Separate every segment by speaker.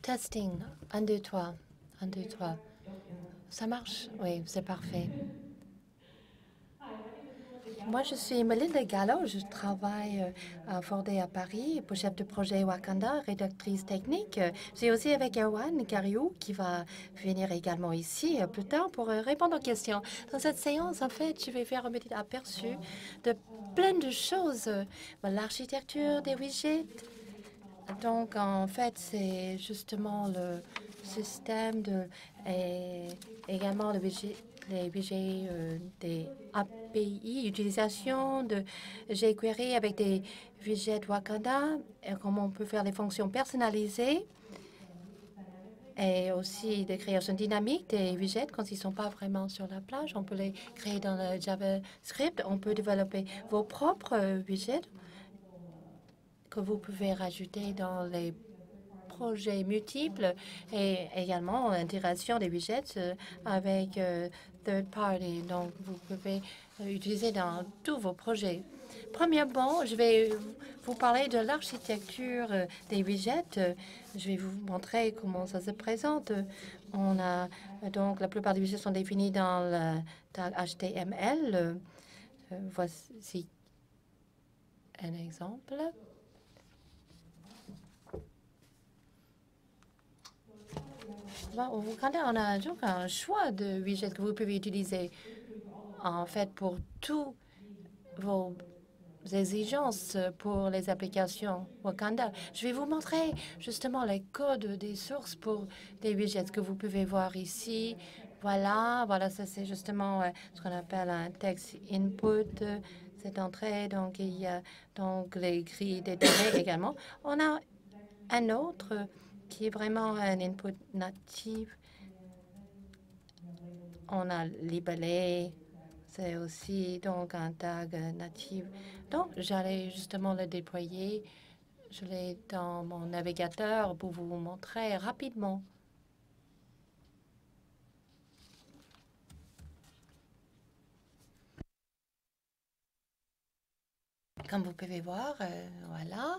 Speaker 1: Testing. 1, 2, 3. 1, 2, 3. Ça marche? Oui, c'est parfait. Moi, je suis Melinda Gallo. Je travaille à Fordé à Paris pour chef de projet Wakanda, rédactrice technique. J'ai aussi avec Erwan Kariou qui va venir également ici plus tard pour répondre aux questions. Dans cette séance, en fait, je vais faire un petit aperçu de plein de choses. L'architecture des widgets. Donc, en fait, c'est justement le système et également les budgets des API, utilisation de jQuery avec des widgets Wakanda, et comment on peut faire les fonctions personnalisées et aussi des créations dynamiques des widgets quand ils ne sont pas vraiment sur la plage. On peut les créer dans le JavaScript. On peut développer vos propres widgets que vous pouvez rajouter dans les projets multiples et également l'intégration des widgets avec third party. Donc, vous pouvez utiliser dans tous vos projets. Premièrement, je vais vous parler de l'architecture des widgets. Je vais vous montrer comment ça se présente. On a donc la plupart des widgets sont définis dans le tag HTML. Voici un exemple. Au Canada, on a donc un choix de widgets que vous pouvez utiliser en fait pour tous vos exigences pour les applications Wakanda. Je vais vous montrer justement les codes des sources pour des widgets que vous pouvez voir ici. Voilà, ça c'est justement ce qu'on appelle un text input, cette entrée. Donc il y a donc les grilles des données également. On a un autre qui est vraiment un input natif. On a libellé, c'est aussi donc un tag natif. Donc, j'allais justement le déployer. Je l'ai dans mon navigateur pour vous montrer rapidement. Comme vous pouvez voir, voilà.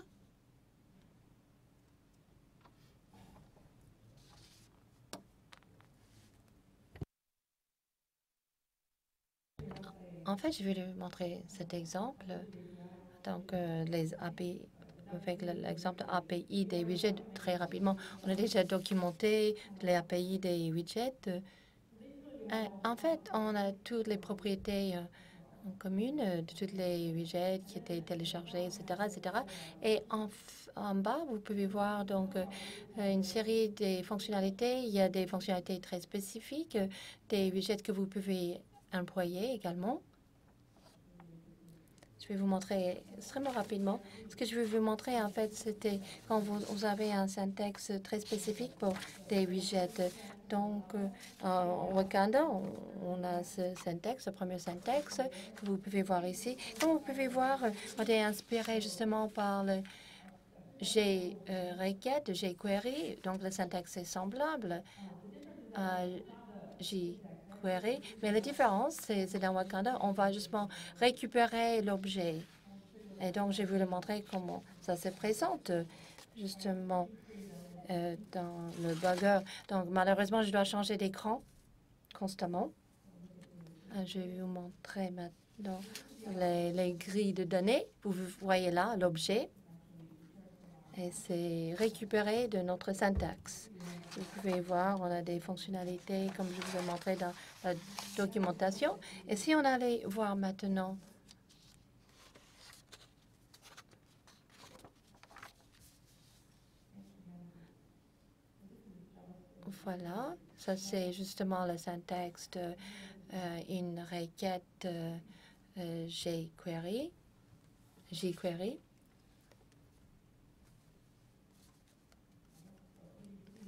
Speaker 1: En fait, je vais lui montrer cet exemple. Donc, les API, avec l'exemple API des widgets, très rapidement, on a déjà documenté les API des widgets. En fait, on a toutes les propriétés en commune de toutes les widgets qui étaient téléchargés, etc., etc. Et en bas, vous pouvez voir donc une série des fonctionnalités. Il y a des fonctionnalités très spécifiques, des widgets que vous pouvez employer également. Je vais vous montrer extrêmement rapidement. Ce que je vais vous montrer, en fait, c'était quand vous avez un syntaxe très spécifique pour des widgets. Donc, en Wakanda, on a ce syntaxe, ce premier syntaxe que vous pouvez voir ici. Comme vous pouvez voir, on est inspiré justement par le Requête, jQuery. Donc, le syntaxe est semblable à jQuery. Mais la différence, c'est dans Wakanda, on va justement récupérer l'objet. Et donc, je vais vous montrer comment ça se présente justement dans le bugger. Donc, malheureusement, je dois changer d'écran constamment. Je vais vous montrer maintenant les grilles de données. Vous voyez là l'objet. Et c'est récupéré de notre syntaxe. Vous pouvez voir, on a des fonctionnalités comme je vous ai montré dans la documentation. Et si on allait voir maintenant voilà, ça c'est justement le syntaxe d'une requête jQuery.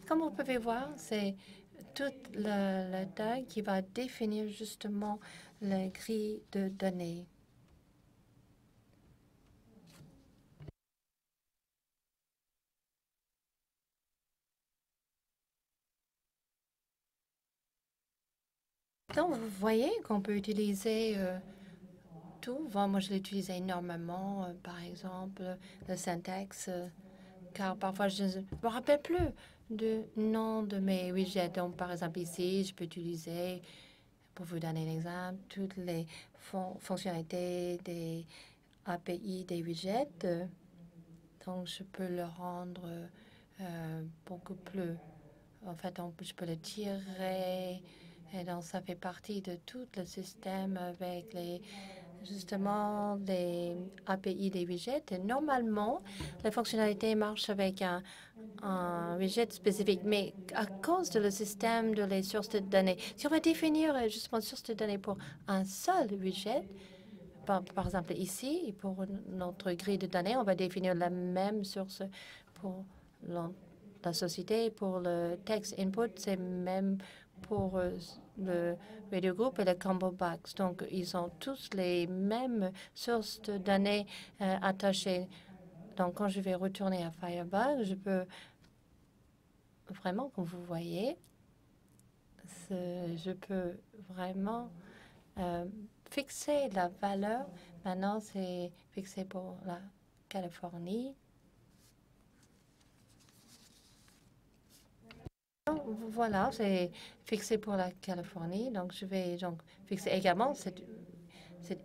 Speaker 1: Comme vous pouvez voir, c'est tout le tag qui va définir justement la grille de données. Donc, vous voyez qu'on peut utiliser tout. Moi, je l'utilise énormément. Par exemple, le syntaxe car parfois je ne me rappelle plus du nom de mes widgets. Donc, par exemple, ici, je peux utiliser, pour vous donner l'exemple, toutes les fonctionnalités des API des widgets. Donc, je peux le rendre beaucoup plus. En fait, je peux le tirer. Et donc, ça fait partie de tout le système avec justement les API des widgets. Et normalement, les fonctionnalités marchent avec un widget spécifique. Mais à cause de le système de les sources de données, si on va définir justement une source de données pour un seul widget, par exemple ici, pour notre grille de données, on va définir la même source pour la société. Pour le text input, c'est même pour le radio group et le combo box. Donc, ils ont tous les mêmes sources de données attachées. Donc, quand je vais retourner à Firebug, je peux vraiment, comme vous voyez, je peux vraiment fixer la valeur. Maintenant, c'est fixé pour la Californie. Voilà, c'est fixé pour la Californie. Donc, je vais donc fixer également cet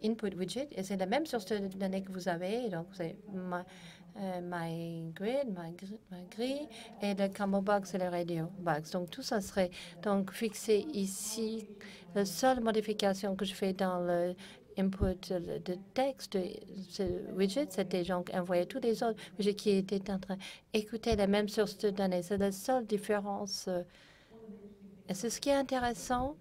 Speaker 1: input widget. Et c'est la même source de données que vous avez. Donc, c'est my grid, ma grille. Et le combo box, c'est le radio box. Donc, tout ça serait donc fixé ici. La seule modification que je fais dans le input de texte de ce widget, c'était donc envoyer tous les autres widgets qui étaient en train d'écouter la même source de données. C'est la seule différence. Et c'est ce qui est intéressant,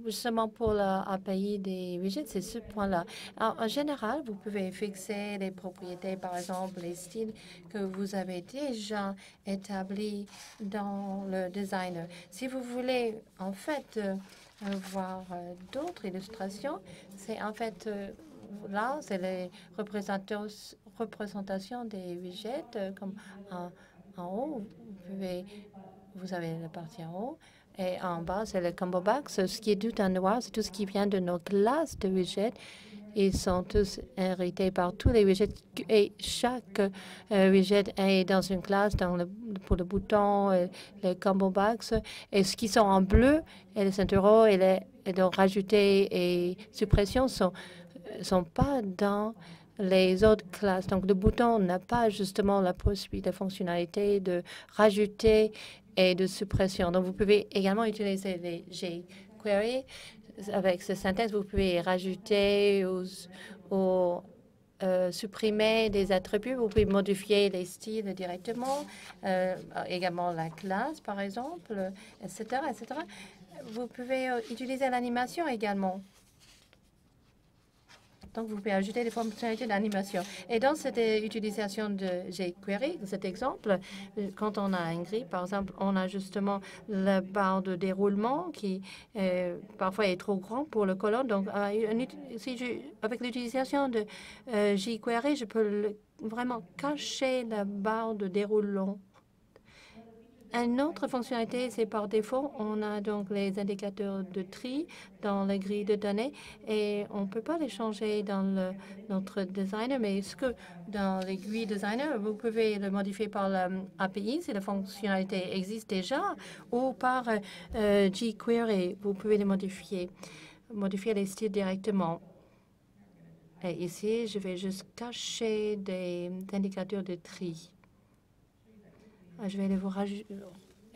Speaker 1: justement pour l'API des widgets, c'est ce point-là. En général, vous pouvez fixer les propriétés, par exemple, les styles que vous avez déjà établis dans le designer. Si vous voulez, en fait, voir d'autres illustrations, c'est en fait là, c'est les représentations des widgets, comme en haut, vous avez la partie en haut. Et en bas, c'est le combo box. Ce qui est tout en noir, c'est tout ce qui vient de nos classes de widgets. Ils sont tous hérités par tous les widgets. Et chaque widget est dans une classe pour le bouton, le combo box. Et ce qui sont en bleu, et les ceinturaux, et donc rajouter et suppression sont pas dans les autres classes. Donc, le bouton n'a pas justement la possibilité, la fonctionnalité de rajouter et de suppression. Donc, vous pouvez également utiliser les jQuery. Avec ce syntaxe, vous pouvez rajouter ou supprimer des attributs. Vous pouvez modifier les styles directement, également la classe, par exemple, etc., etc. Vous pouvez utiliser l'animation également. Donc, vous pouvez ajouter des fonctionnalités d'animation. Et dans cette utilisation de jQuery, cet exemple, quand on a une grille, par exemple, on a justement la barre de déroulement qui parfois est trop grand pour le colonne. Donc, avec l'utilisation de jQuery, je peux vraiment cacher la barre de déroulement. Une autre fonctionnalité, c'est par défaut, on a donc les indicateurs de tri dans la grille de données et on ne peut pas les changer dans notre designer, mais ce que dans les grilles designer, vous pouvez le modifier par l'API si la fonctionnalité existe déjà ou par jQuery, vous pouvez les modifier les styles directement. Et ici, je vais juste cacher des indicateurs de tri. Je vais vous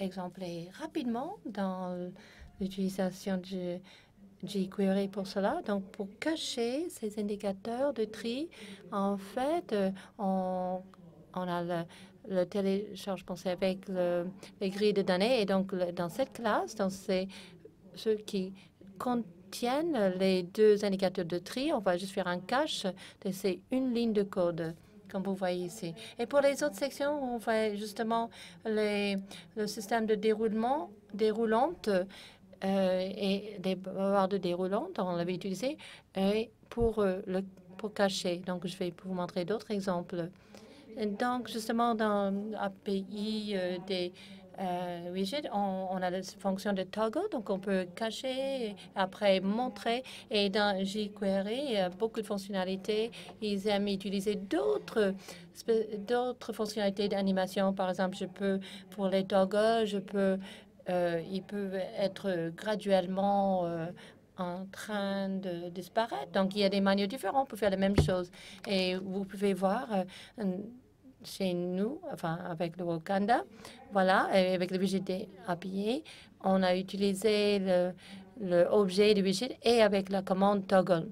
Speaker 1: exempler rapidement dans l'utilisation de jQuery pour cela. Donc, pour cacher ces indicateurs de tri, en fait, on a le téléchargement avec les grilles de données. Et donc, dans cette classe, c'est ceux qui contiennent les deux indicateurs de tri, on va juste faire un cache de ces une ligne de code, comme vous voyez ici. Et pour les autres sections, on fait justement le système de déroulante et des barres de déroulante, on l'avait utilisé pour cacher. Donc, je vais vous montrer d'autres exemples. Et donc, justement, dans l'API des widget, on a la fonction de toggle, donc on peut cacher, après montrer. Et dans jQuery, il y a beaucoup de fonctionnalités. Ils aiment utiliser d'autres fonctionnalités d'animation. Par exemple, pour les toggles, ils peuvent être graduellement en train de disparaître. Donc, il y a des manières différentes pour faire la même chose. Et vous pouvez voir chez nous, enfin, avec le Wakanda, voilà, et avec le widget API, on a utilisé le objet du widget et avec la commande toggle.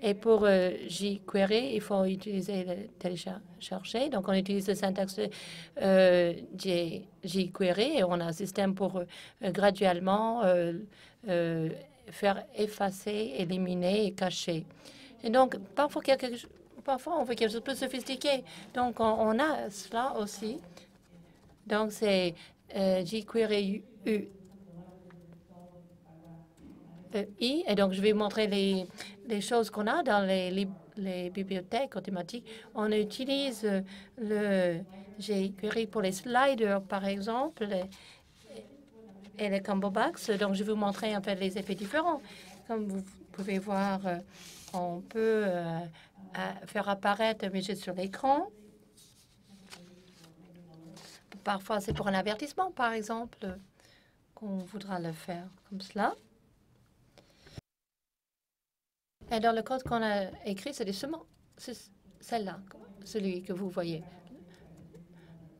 Speaker 1: Et pour jQuery, il faut utiliser le télécharger. Donc, on utilise le syntaxe jQuery et on a un système pour graduellement faire effacer, éliminer et cacher. Et donc, parfois, on veut quelque chose de plus sophistiqué. Donc, on a cela aussi. Donc, c'est jQuery UI. Et donc, je vais vous montrer les choses qu'on a dans les bibliothèques automatiques. On utilise le jQuery pour les sliders, par exemple, et les combo box. Donc, je vais vous montrer en fait les effets différents. Comme vous pouvez voir, on peut faire apparaître un widget sur l'écran. Parfois, c'est pour un avertissement, par exemple, qu'on voudra le faire comme cela. Et dans le code qu'on a écrit, c'est celle-là, celui que vous voyez.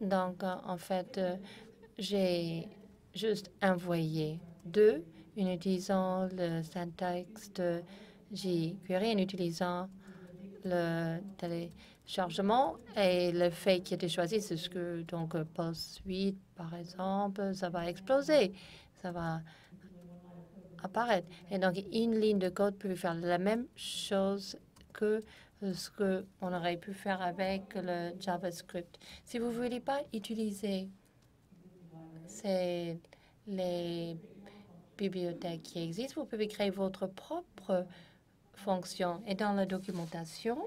Speaker 1: Donc, en fait, j'ai juste envoyé deux en utilisant le syntaxe de jQuery, en utilisant le téléchargement et le fait qui était choisi, c'est ce que, donc, post 8, par exemple, ça va exploser, ça va apparaître. Et donc, une ligne de code peut faire la même chose que ce qu'on aurait pu faire avec le JavaScript. Si vous ne voulez pas utiliser les bibliothèques qui existent, vous pouvez créer votre propre fonction. Et dans la documentation,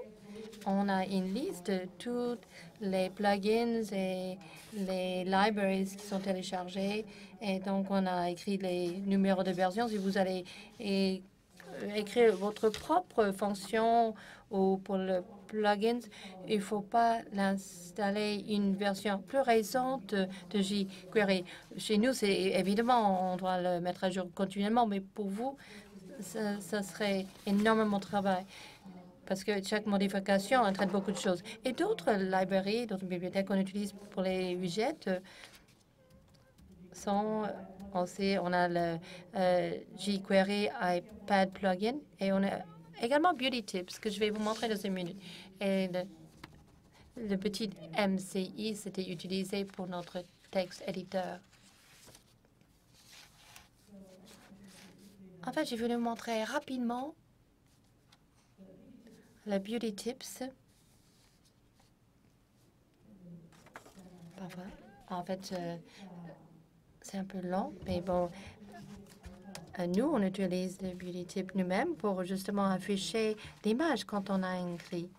Speaker 1: on a une liste de tous les plugins et les libraries qui sont téléchargés. Et donc, on a écrit les numéros de version. Si vous allez écrire votre propre fonction ou pour le plugin, il ne faut pas l'installer une version plus récente de jQuery. Chez nous, c'est évidemment, on doit le mettre à jour continuellement, mais pour vous, ça serait énormément de travail parce que chaque modification entraîne beaucoup de choses. Et d'autres librairies, d'autres bibliothèques qu'on utilise pour les widgets sont aussi, on a le jQuery iPad plugin et on a également Beauty Tips que je vais vous montrer dans une minute. Et le petit MCI, c'était utilisé pour notre texte éditeur. En fait, je vais vous montrer rapidement le Beauty Tips. Parfois, en fait, c'est un peu lent, mais bon, nous, on utilise le Beauty Tip nous-mêmes pour justement afficher l'image quand on a une grille.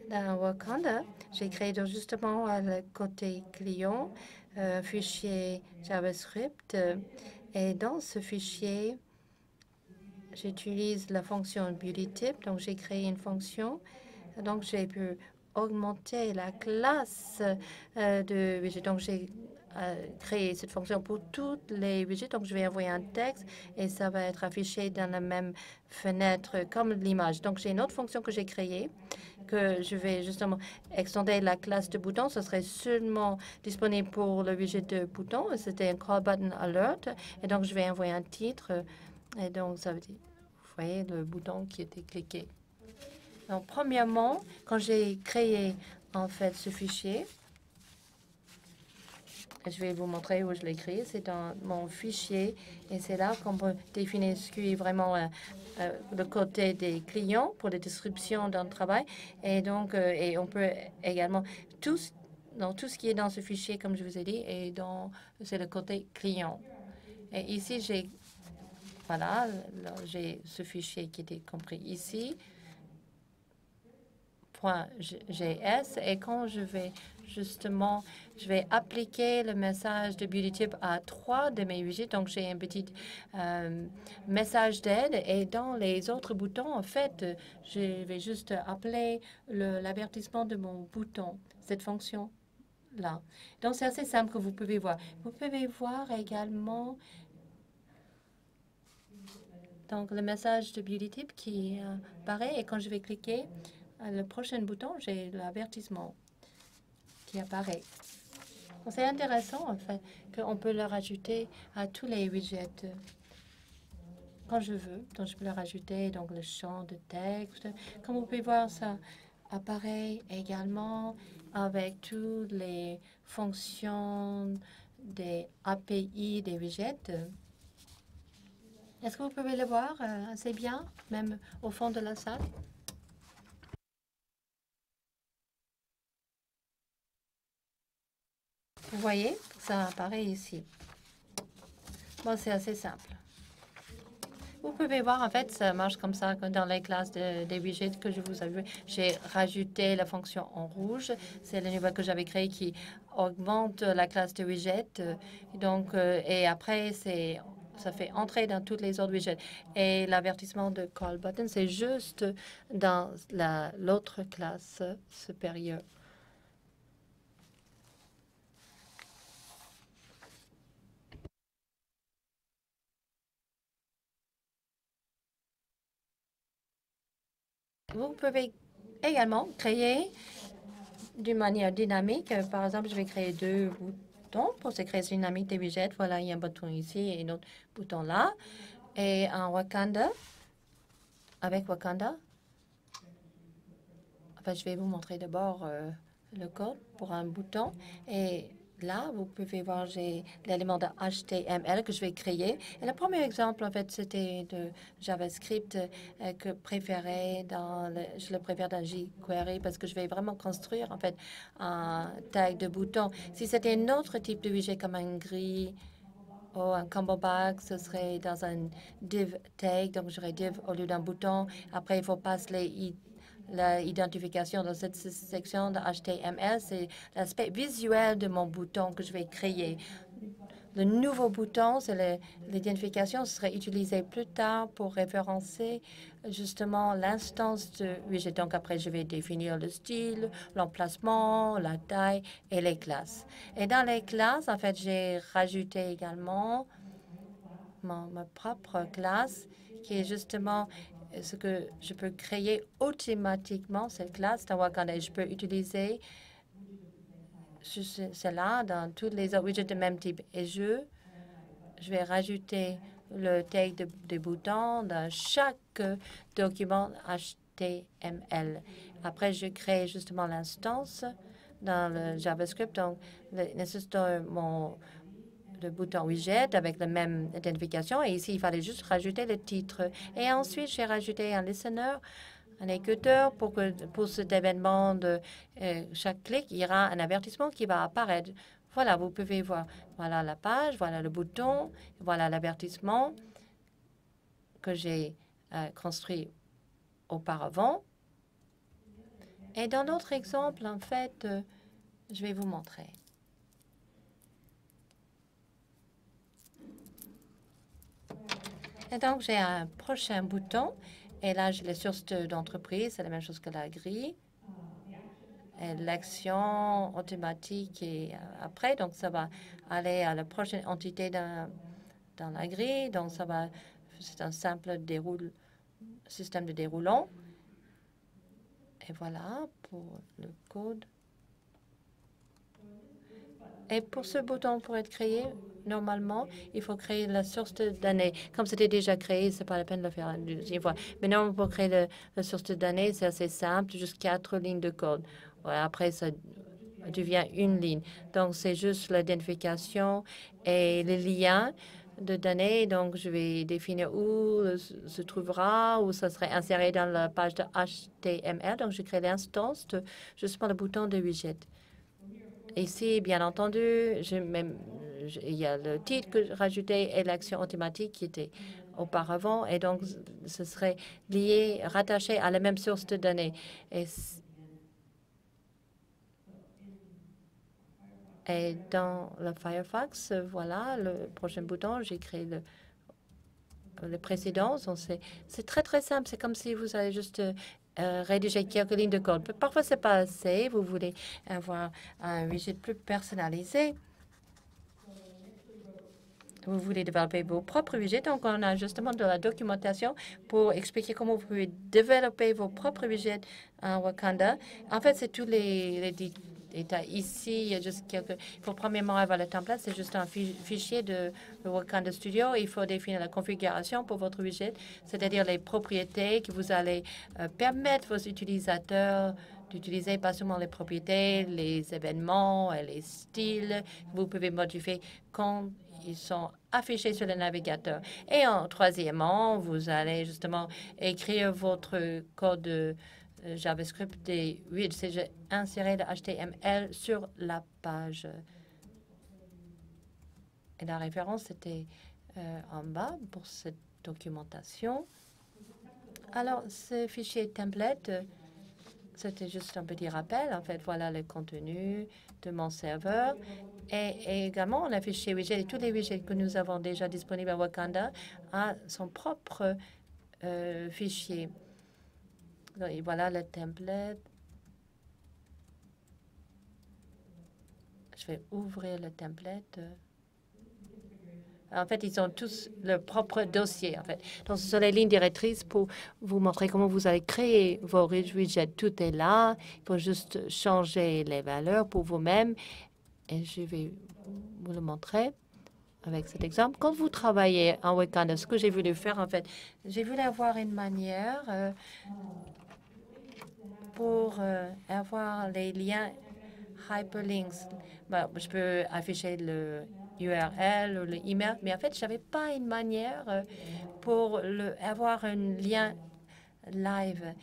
Speaker 1: Dans Wakanda, j'ai créé donc justement le côté client, un fichier JavaScript. Et dans ce fichier, j'utilise la fonction BeautyTip. Donc, j'ai créé une fonction. Donc, j'ai pu augmenter la classe de widget. Donc, j'ai créé cette fonction pour toutes les widgets. Donc, je vais envoyer un texte et ça va être affiché dans la même fenêtre comme l'image. Donc, j'ai une autre fonction que j'ai créée que je vais justement extendre la classe de bouton. Ce serait seulement disponible pour le widget de bouton. C'était un call button alert. Et donc, je vais envoyer un titre. Et donc, ça veut dire, vous voyez le bouton qui était cliqué. Donc, premièrement, quand j'ai créé en fait ce fichier, je vais vous montrer où je l'ai créé. C'est dans mon fichier et c'est là qu'on peut définir ce qui est vraiment le côté des clients pour les descriptions d'un travail. Et donc, et on peut également dans tout ce qui est dans ce fichier, comme je vous ai dit, et c'est le côté client. Et ici, j'ai ce fichier qui était compris ici. .gs et quand je vais justement, je vais appliquer le message de BeautyTip à 3 de mes widgets. Donc, j'ai un petit message d'aide et dans les autres boutons, en fait, je vais juste appeler l'avertissement de mon bouton, cette fonction-là. Donc, c'est assez simple que vous pouvez voir. Vous pouvez voir également donc, le message de BeautyTip qui apparaît et quand je vais cliquer le prochain bouton, j'ai l'avertissement qui apparaît. C'est intéressant, en fait, qu'on peut le rajouter à tous les widgets quand je veux. Donc, je peux le rajouter, donc le champ de texte. Comme vous pouvez voir, ça apparaît également avec toutes les fonctions des API des widgets. Est-ce que vous pouvez le voir assez bien, même au fond de la salle? Vous voyez, ça apparaît ici. Bon, c'est assez simple. Vous pouvez voir, en fait, ça marche comme ça dans les classes des widgets que je vous avais. J'ai rajouté la fonction en rouge. C'est le niveau que j'avais créé qui augmente la classe de widgets. Donc, et après, ça fait entrer dans toutes les autres widgets. Et l'avertissement de call button, c'est juste dans l'autre classe supérieure. Vous pouvez également créer d'une manière dynamique. Par exemple, je vais créer 2 boutons pour se créer une dynamique des widgets. Voilà, il y a un bouton ici et un autre bouton là. Et en Wakanda, avec Wakanda, enfin, je vais vous montrer d'abord le code pour un bouton. Et là, vous pouvez voir, j'ai l'élément de HTML que je vais créer. Et le premier exemple, en fait, c'était de JavaScript que je le préfère dans jQuery parce que je vais vraiment construire, en fait, un tag de bouton. Si c'était un autre type de widget comme un gris ou un combo box, ce serait dans un div tag. Donc, j'aurais div au lieu d'un bouton. Après, il faut passer l'identification dans cette section de HTML, c'est l'aspect visuel de mon bouton que je vais créer. Le nouveau bouton, c'est l'identification, serait utilisé plus tard pour référencer justement l'instance de widget. Donc après, je vais définir le style, l'emplacement, la taille et les classes. Et dans les classes, en fait, j'ai rajouté également ma propre classe qui est justement ce que je peux créer automatiquement, cette classe dans Wakanda. Je peux utiliser cela dans tous les autres widgets de même type. Et je vais rajouter le tag de boutons dans chaque document HTML. Après, je crée justement l'instance dans le JavaScript. Donc, l'instance de le bouton widget avec la même identification. Et ici, il fallait juste rajouter le titre. Et ensuite, j'ai rajouté un listener, un écouteur pour cet événement de chaque clic, il y aura un avertissement qui va apparaître. Voilà, vous pouvez voir. Voilà la page, voilà le bouton, voilà l'avertissement que j'ai construit auparavant. Et dans notre exemple, en fait, je vais vous montrer. Et donc, j'ai un prochain bouton. Et là, j'ai les sources d'entreprise. C'est la même chose que la grille. L'action automatique et après, donc ça va aller à la prochaine entité dans la grille. Donc, c'est un simple système de déroulant. Et voilà pour le code. Et pour ce bouton, pour être créé, normalement, il faut créer la source de données. Comme c'était déjà créé, c'est pas la peine de le faire une deuxième fois. Mais non, pour créer la source de données, c'est assez simple, juste 4 lignes de code. Ouais, après, ça devient une ligne. Donc, c'est juste l'identification et le lien de données. Donc, je vais définir où se trouvera, où ça serait inséré dans la page de HTML. Donc, je crée l'instance de justement le bouton de widget. Ici, bien entendu, il y a le titre que j'ai rajouté et l'action automatique qui était auparavant. Et donc, ce serait lié, rattaché à la même source de données. Et Et dans le Firefox, voilà, le prochain bouton, j'ai créé le précédent. Donc, c'est très, très simple. C'est comme si vous allez juste rédiger quelques lignes de code. Parfois, c'est pas assez. Vous voulez avoir un widget plus personnalisé. Vous voulez développer vos propres widgets. Donc, on a justement de la documentation pour expliquer comment vous pouvez développer vos propres widgets en Wakanda. En fait, c'est tous les détails. Ici, il y a juste quelques... Il faut premièrement avoir le template. C'est juste un fichier de Wakanda Studio. Il faut définir la configuration pour votre widget, c'est-à-dire les propriétés que vous allez permettre vos utilisateurs d'utiliser, pas seulement les propriétés, les événements et les styles. Vous pouvez modifier quand ils sont affichés sur le navigateur. Et troisièmement, vous allez justement écrire votre code JavaScript des widgets. J'ai inséré le HTML sur la page. Et la référence était en bas pour cette documentation. Alors, ce fichier template, c'était juste un petit rappel. En fait, voilà le contenu de mon serveur. Et également, on a fichier widget. Et tous les widgets que nous avons déjà disponibles à Wakanda a son propre fichier. Donc, et voilà le template. Je vais ouvrir le template. En fait, ils ont tous leur propre dossier, en fait. Donc, ce sont les lignes directrices pour vous montrer comment vous allez créer vos widgets. Tout est là. Il faut juste changer les valeurs pour vous-même. Et je vais vous le montrer avec cet exemple. Quand vous travaillez en Wakanda, ce que j'ai voulu faire, en fait, j'ai voulu avoir une manière pour avoir les liens hyperlinks. Bon, je peux afficher le URL ou le email, mais en fait, je n'avais pas une manière pour avoir un lien live.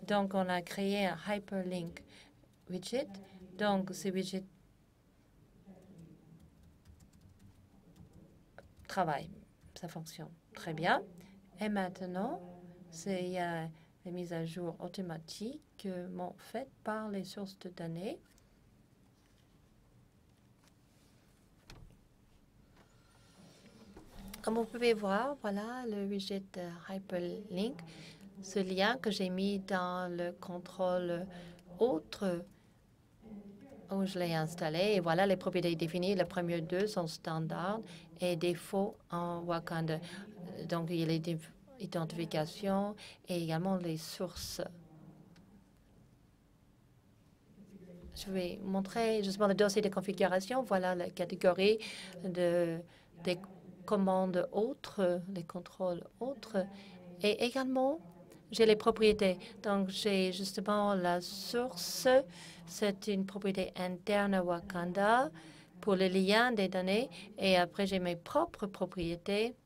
Speaker 1: Donc, on a créé un hyperlink widget. Donc, ce widget travaille. Ça fonctionne très bien. Et maintenant, il y a les mises à jour automatiques faites par les sources de données. Comme vous pouvez voir, voilà le widget Hyperlink, ce lien que j'ai mis dans le contrôle autre où je l'ai installé. Et voilà les propriétés définies. Les premiers deux sont standards et défauts en Wakanda. Donc, il y a l'identification et également les sources. Je vais montrer justement le dossier de configuration. Voilà la catégorie des commandes autres, les contrôles autres. Et également, j'ai les propriétés. Donc, j'ai justement la source. C'est une propriété interne à Wakanda pour le lien des données. Et après, j'ai mes propres propriétés.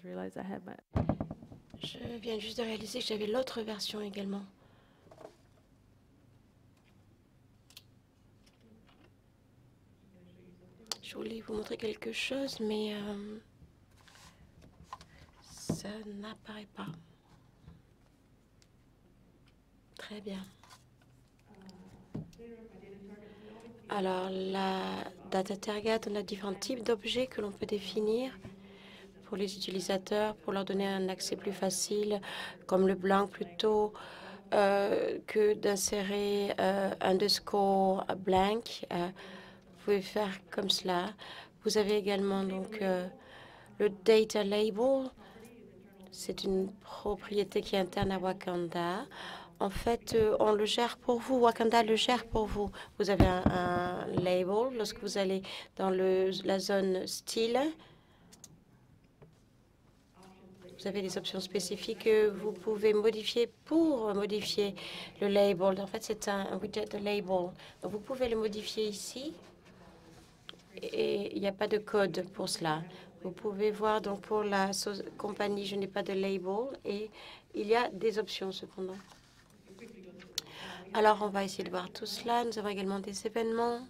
Speaker 2: Je viens juste de réaliser que j'avais l'autre version également. Je voulais vous montrer quelque chose, mais ça n'apparaît pas. Très bien. Alors, la data target, on a différents types d'objets que l'on peut définir pour les utilisateurs, pour leur donner un accès plus facile, comme le blanc plutôt que d'insérer underscore blank. Vous pouvez faire comme cela. Vous avez également donc le data label. C'est une propriété qui est interne à Wakanda. En fait, on le gère pour vous. Wakanda le gère pour vous. Vous avez un label lorsque vous allez dans la zone style. Vous avez des options spécifiques que vous pouvez modifier pour modifier le label. En fait, c'est un widget de label. Donc, vous pouvez le modifier ici. Et il n'y a pas de code pour cela. Vous pouvez voir, donc, pour la compagnie, je n'ai pas de label. Et il y a des options, cependant. Alors, on va essayer de voir tout cela. Nous avons également des événements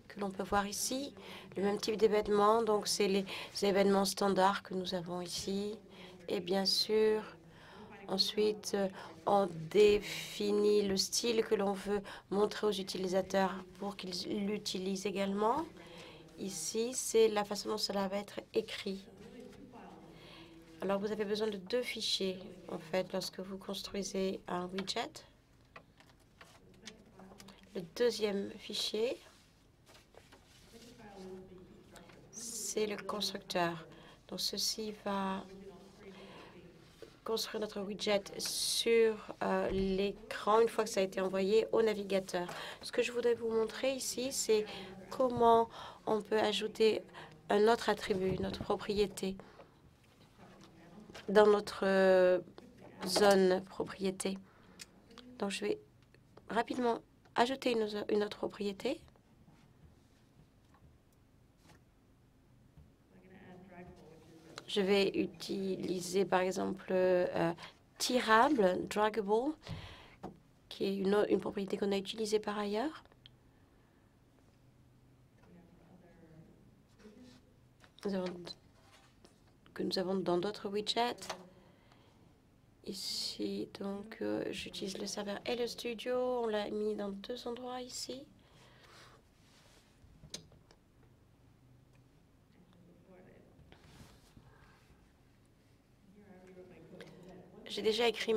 Speaker 2: que l'on peut voir ici. Le même type d'événements, donc c'est les événements standards que nous avons ici. Et bien sûr, Ensuite, on définit le style que l'on veut montrer aux utilisateurs pour qu'ils l'utilisent également. Ici, c'est la façon dont cela va être écrit. Alors, vous avez besoin de 2 fichiers, en fait, lorsque vous construisez un widget. Le deuxième fichier, c'est le constructeur. Donc, ceci va construire notre widget sur l'écran une fois que ça a été envoyé au navigateur. Ce que je voudrais vous montrer ici, c'est comment on peut ajouter un autre attribut, notre propriété, dans notre zone propriété. Donc, je vais rapidement ajouter une autre propriété. Je vais utiliser, par exemple, tirable, draggable, qui est une propriété qu'on a utilisée par ailleurs. Que nous avons dans d'autres widgets. Ici, donc, j'utilise le serveur et le studio. On l'a mis dans 2 endroits ici. J'ai déjà écrit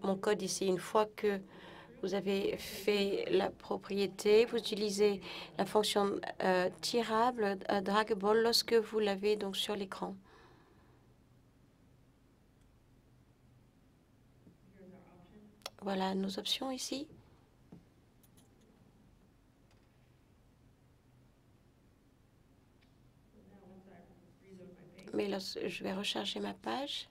Speaker 2: mon code ici. Une fois que vous avez fait la propriété, vous utilisez la fonction tirable, draggable, lorsque vous l'avez donc sur l'écran. Voilà nos options ici. Mais là, je vais recharger ma page.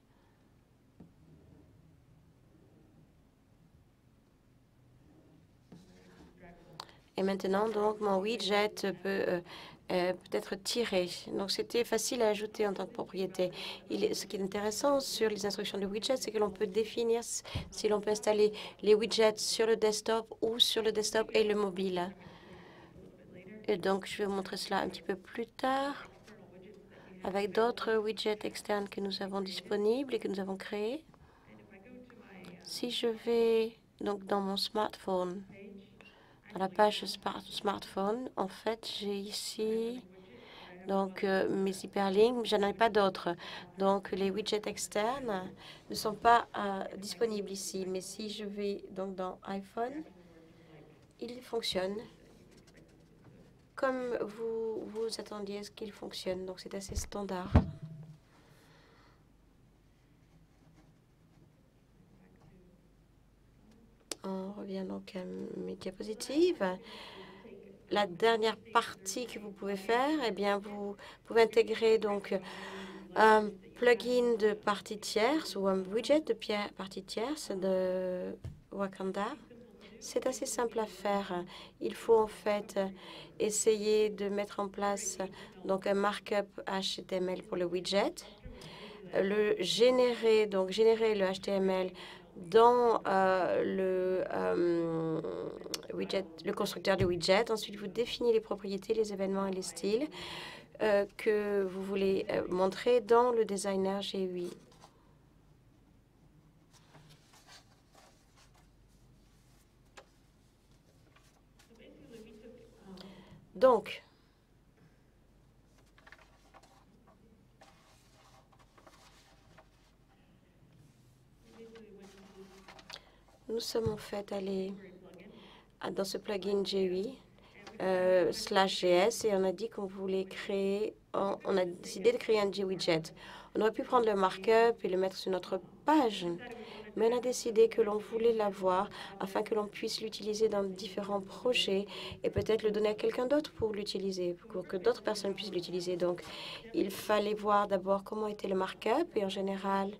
Speaker 2: Et maintenant, donc, mon widget peut être tiré. Donc, c'était facile à ajouter en tant que propriété. Ce qui est intéressant sur les instructions de widget, c'est que l'on peut définir si l'on peut installer les widgets sur le desktop ou sur le desktop et le mobile. Et donc, je vais vous montrer cela un petit peu plus tard avec d'autres widgets externes que nous avons disponibles et que nous avons créés. Si je vais donc dans mon smartphone, dans la page smartphone, en fait, j'ai ici donc mes hyperlinks. Je n'en ai pas d'autres. Donc, les widgets externes ne sont pas disponibles ici. Mais si je vais donc dans iPhone, il fonctionne comme vous attendiez à ce qu'il fonctionne. Donc, c'est assez standard. On revient donc à mes diapositives. La dernière partie que vous pouvez faire, eh bien, vous pouvez intégrer donc un plugin de partie tierce ou un widget de partie tierce de Wakanda. C'est assez simple à faire. Il faut en fait essayer de mettre en place donc un markup HTML pour le widget, générer le HTML dans widget, le constructeur du widget. Ensuite, vous définissez les propriétés, les événements et les styles que vous voulez montrer dans le designer GUI. Donc, nous sommes en fait allés dans ce plugin GUI /GS et on a dit qu'on voulait créer, on a décidé de créer un GWidget. On aurait pu prendre le markup et le mettre sur notre page, mais on a décidé que l'on voulait l'avoir afin que l'on puisse l'utiliser dans différents projets et peut-être le donner à quelqu'un d'autre pour l'utiliser, pour que d'autres personnes puissent l'utiliser. Donc, il fallait voir d'abord comment était le markup et en général,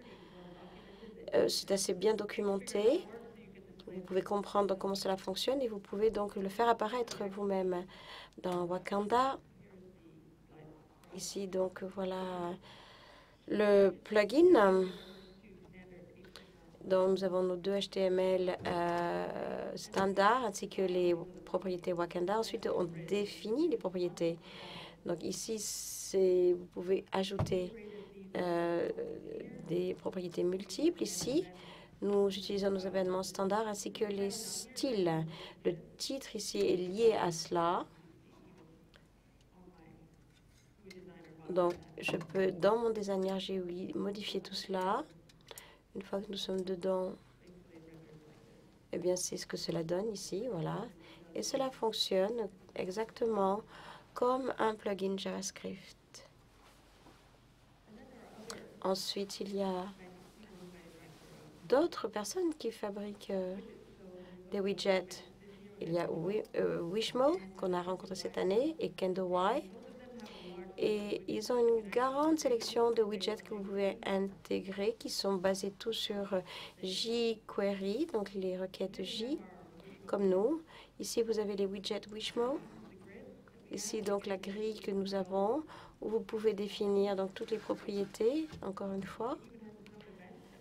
Speaker 2: c'est assez bien documenté. Vous pouvez comprendre comment cela fonctionne et vous pouvez donc le faire apparaître vous-même dans Wakanda. Ici, donc, voilà le plugin. Donc, nous avons nos 2 HTML standards ainsi que les propriétés Wakanda. Ensuite, on définit les propriétés. Donc, ici, vous pouvez ajouter des propriétés multiples. Ici, Nous utilisons nos événements standards ainsi que les styles. Le titre ici est lié à cela. Donc, je peux, dans mon designer GUI, modifier tout cela. Une fois que nous sommes dedans, eh bien, c'est ce que cela donne ici, voilà. Et cela fonctionne exactement comme un plugin JavaScript. Ensuite, il y a d'autres personnes qui fabriquent des widgets. Il y a Wishmo, qu'on a rencontré cette année, et KendoY. Et ils ont une grande sélection de widgets que vous pouvez intégrer, qui sont basés tous sur jQuery, donc les requêtes J, comme nous. Ici, vous avez les widgets Wishmo. Ici, donc, la grille que nous avons, où vous pouvez définir donc toutes les propriétés, encore une fois.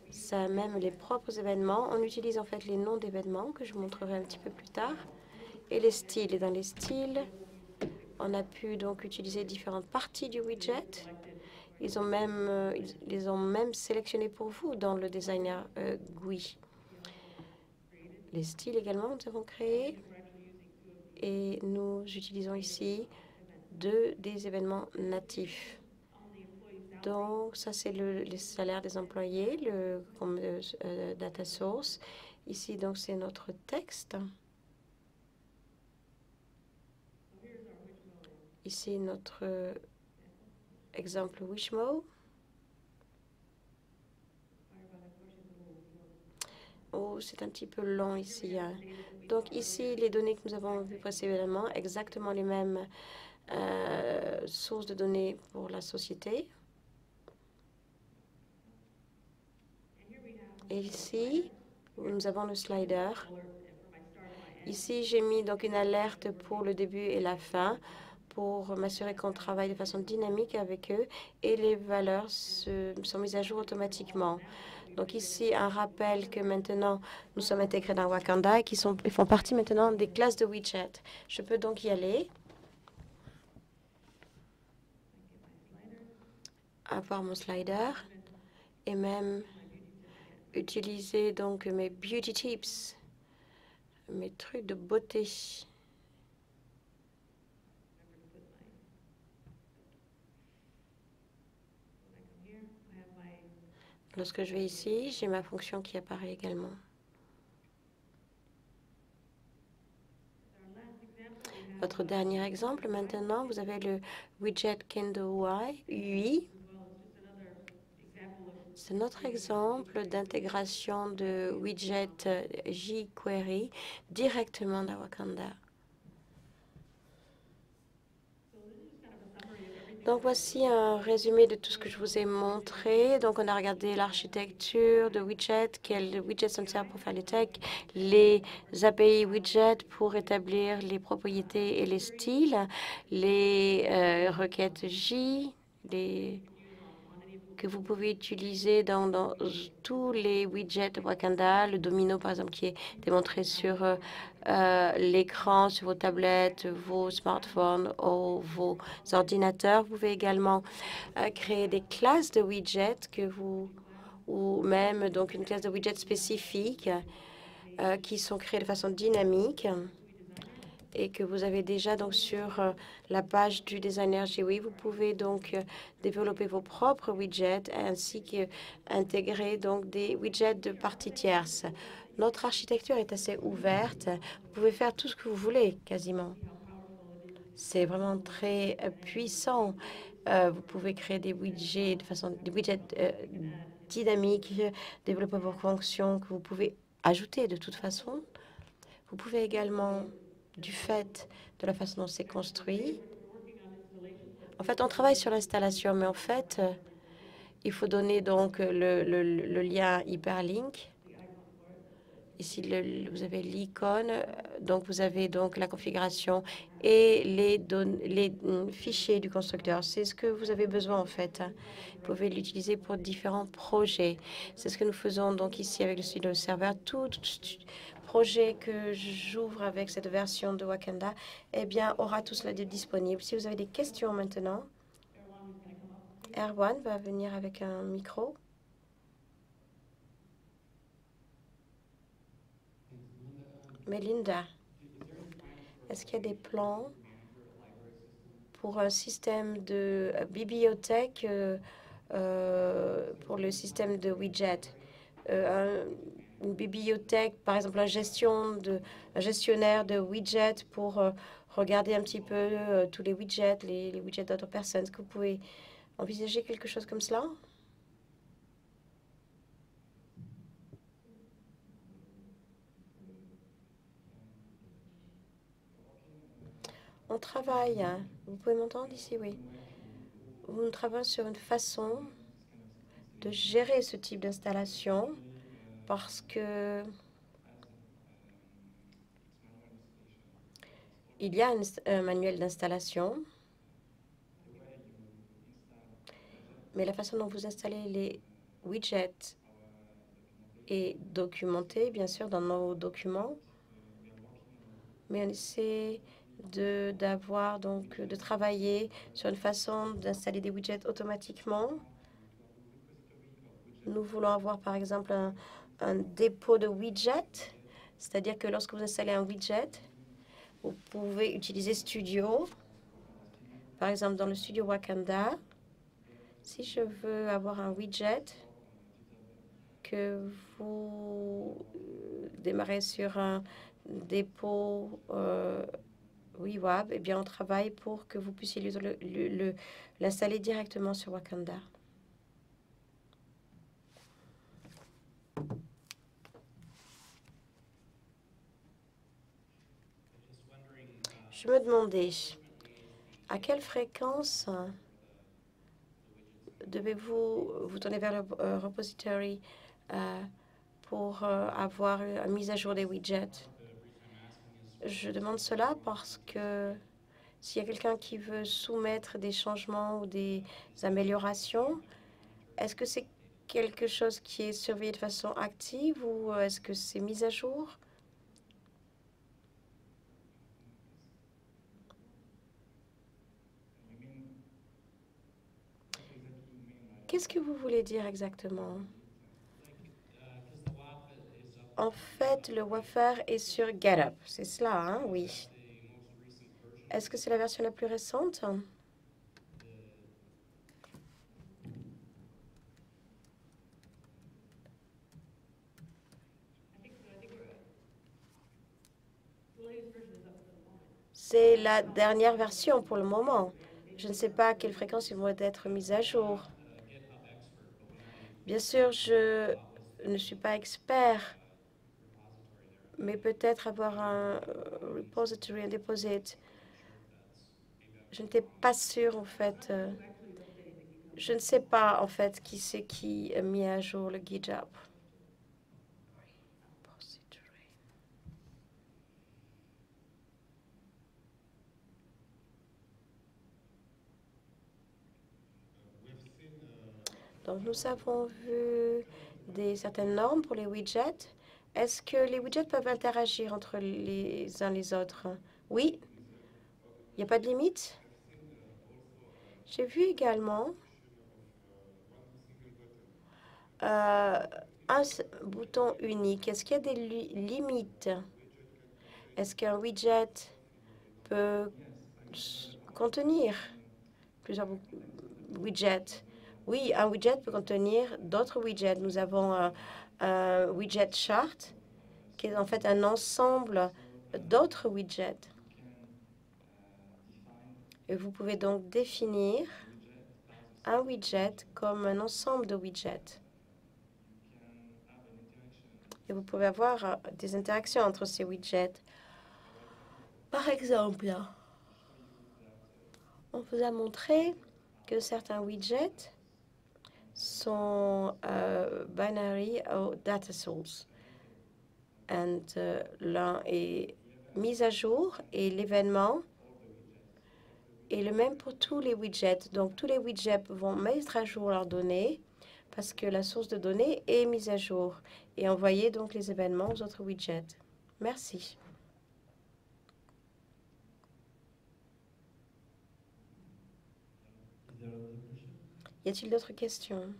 Speaker 2: Ça a même les propres événements. On utilise en fait les noms d'événements, que je vous montrerai un petit peu plus tard. Et les styles. Et dans les styles, on a pu donc utiliser différentes parties du widget. Ils les ont même sélectionnés pour vous dans le designer GUI. Les styles également, nous avons créé. Et nous utilisons ici des événements natifs. Donc, ça, c'est les salaires des employés, comme data source. Ici, donc, c'est notre texte. Ici, notre exemple Wishmo. Oh, c'est un petit peu long ici. Hein. Donc, ici, les données que nous avons vues précédemment, exactement les mêmes sources de données pour la société. Et ici, nous avons le slider. Ici, j'ai mis donc une alerte pour le début et la fin pour m'assurer qu'on travaille de façon dynamique avec eux et les valeurs sont mises à jour automatiquement. Donc ici, un rappel que maintenant, nous sommes intégrés dans Wakanda et ils font partie maintenant des classes de widget. Je peux donc y aller, avoir mon slider et même utiliser donc mes beauty tips, mes trucs de beauté. Lorsque je vais ici, j'ai ma fonction qui apparaît également. Votre dernier exemple, maintenant, vous avez le widget KendoY UI. C'est notre exemple d'intégration de widget jQuery directement dans Wakanda. Donc, voici un résumé de tout ce que je vous ai montré. Donc, on a regardé l'architecture de widgets, quels widgets sont nécessaires pour faire les textes, les API widgets pour établir les propriétés et les styles, les requêtes J, que vous pouvez utiliser dans tous les widgets de Wakanda, le domino par exemple qui est démontré sur l'écran, sur vos tablettes, vos smartphones ou vos ordinateurs. Vous pouvez également créer des classes de widgets ou même donc une classe de widgets spécifique qui sont créées de façon dynamique et que vous avez déjà donc sur la page du designer GUI. Vous pouvez donc développer vos propres widgets ainsi qu'intégrer donc des widgets de parties tierces. Notre architecture est assez ouverte. Vous pouvez faire tout ce que vous voulez quasiment. C'est vraiment très puissant. Vous pouvez créer des widgets des widgets dynamiques, développer vos fonctions que vous pouvez ajouter de toute façon. Vous pouvez également, du fait de la façon dont c'est construit, en fait, on travaille sur l'installation, mais en fait, il faut donner donc le lien hyperlink. Ici, vous avez l'icône, donc vous avez donc la configuration et les fichiers du constructeur. C'est ce que vous avez besoin en fait. Vous pouvez l'utiliser pour différents projets. C'est ce que nous faisons donc ici avec le studio serveur. Tout projet que j'ouvre avec cette version de Wakanda, eh bien, aura tout cela disponible. Si vous avez des questions maintenant, Erwan va venir avec un micro. Melinda, est-ce qu'il y a des plans pour un système de bibliothèque pour le système de widget? Une bibliothèque, par exemple, un gestionnaire de widgets pour regarder un petit peu tous les widgets, les widgets d'autres personnes. Est-ce que vous pouvez envisager quelque chose comme cela? On travaille. Vous pouvez m'entendre ici? Oui. On travaille sur une façon de gérer ce type d'installation parce que il y a un manuel d'installation, mais la façon dont vous installez les widgets est documentée, bien sûr, dans nos documents. Mais on essaie de travailler sur une façon d'installer des widgets automatiquement. Nous voulons avoir, par exemple, un dépôt de widgets, c'est-à-dire que lorsque vous installez un widget, vous pouvez utiliser Studio. Par exemple, dans le Studio Wakanda, si je veux avoir un widget que vous démarrez sur un dépôt WeWab, eh bien, on travaille pour que vous puissiez l'installer directement sur Wakanda. Je me demandais, à quelle fréquence devez-vous vous tourner vers le repository pour avoir une mise à jour des widgets? Je demande cela parce que s'il y a quelqu'un qui veut soumettre des changements ou des améliorations, est-ce que c'est quelque chose qui est surveillé de façon active ou est-ce que c'est mis à jour? Qu'est-ce que vous voulez dire exactement? En fait, le wafer est sur GitHub. C'est cela, hein? Oui. Est-ce que c'est la version la plus récente? C'est la dernière version pour le moment. Je ne sais pas à quelle fréquence ils vont être mis à jour. Bien sûr, je ne suis pas expert, mais peut-être avoir un repository, un deposit. Je n'étais pas sûre, en fait. Je ne sais pas, en fait, qui c'est qui a mis à jour le GitHub. Donc, nous avons vu certaines normes pour les widgets. Est-ce que les widgets peuvent interagir entre les uns les autres? Oui, il n'y a pas de limite. J'ai vu également un bouton unique. Est-ce qu'il y a des limites? Est-ce qu'un widget peut contenir plusieurs widgets? Oui, un widget peut contenir d'autres widgets. Nous avons un widget chart qui est en fait un ensemble d'autres widgets. Et vous pouvez donc définir un widget comme un ensemble de widgets. Et vous pouvez avoir des interactions entre ces widgets. Par exemple, on vous a montré que certains widgets sont binary ou data source. Et l'un est mis à jour et l'événement est le même pour tous les widgets. Donc, tous les widgets vont mettre à jour leurs données parce que la source de données est mise à jour et envoyer donc les événements aux autres widgets. Merci. Y a-t-il d'autres questions?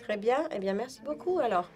Speaker 2: Très bien. Eh bien, merci beaucoup alors.